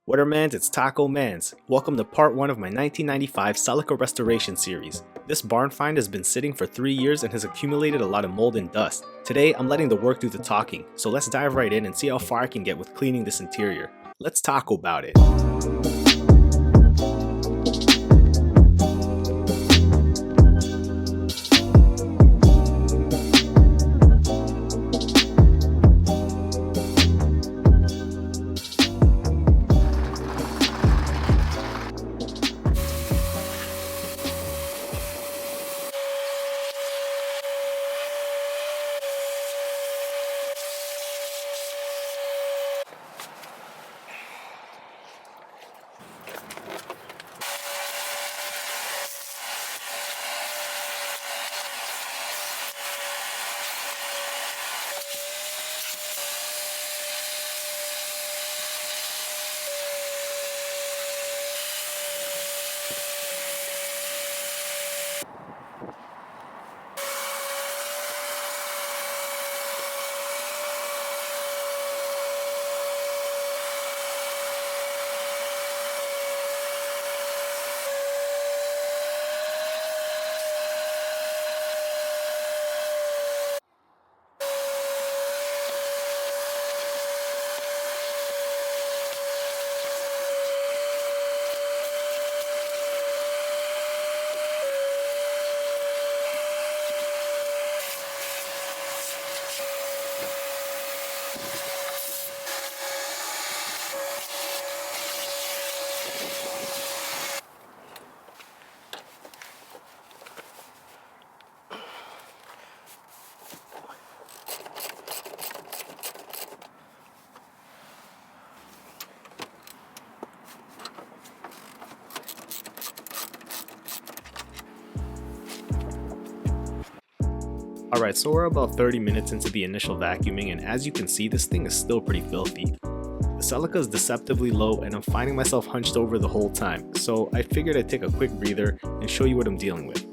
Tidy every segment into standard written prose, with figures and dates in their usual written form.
What are mans? It's Taco Mans. Welcome to part 1 of my 1995 Celica restoration series. This barn find has been sitting for 3 years and has accumulated a lot of mold and dust. Today, I'm letting the work do the talking, so let's dive right in and see how far I can get with cleaning this interior. Let's talk about it. Alright, so we're about 30 minutes into the initial vacuuming, and as you can see, this thing is still pretty filthy. The Celica is deceptively low and I'm finding myself hunched over the whole time, so I figured I'd take a quick breather and show you what I'm dealing with.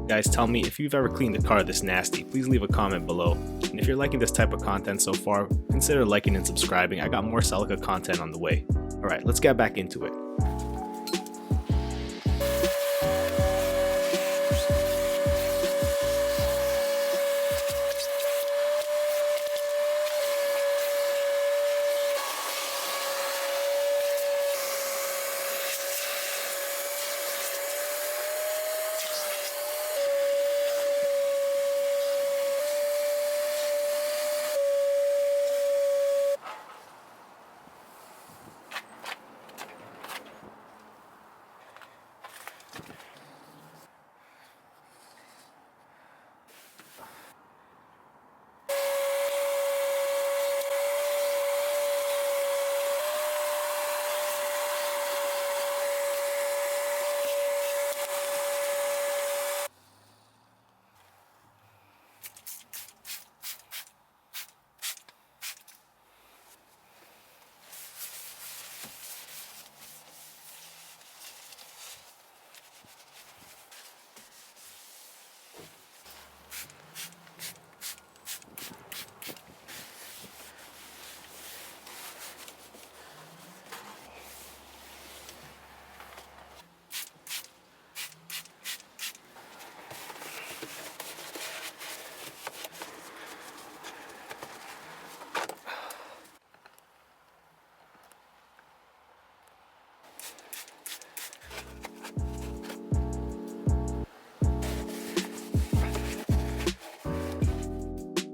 Guys, tell me if you've ever cleaned a car this nasty. Please leave a comment below, and if you're liking this type of content so far, consider liking and subscribing. I got more Celica content on the way. Alright, let's get back into it.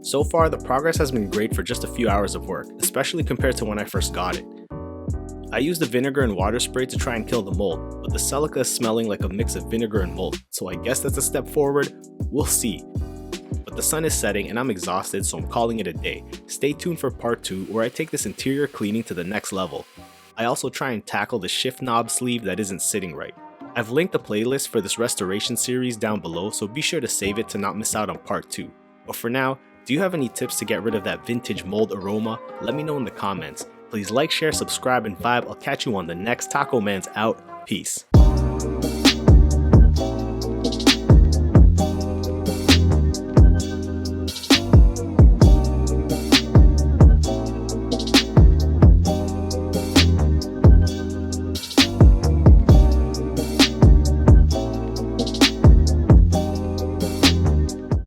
So far, the progress has been great for just a few hours of work, especially compared to when I first got it. I used the vinegar and water spray to try and kill the mold, but the Celica is smelling like a mix of vinegar and mold, so I guess that's a step forward. We'll see. But the sun is setting and I'm exhausted, so I'm calling it a day. Stay tuned for part 2 where I take this interior cleaning to the next level. I also try and tackle the shift knob sleeve that isn't sitting right. I've linked the playlist for this restoration series down below, so be sure to save it to not miss out on part 2. But for now, do you have any tips to get rid of that vintage mold aroma? Let me know in the comments. Please like, share, subscribe, and vibe. I'll catch you on the next Taco Man's out. Peace.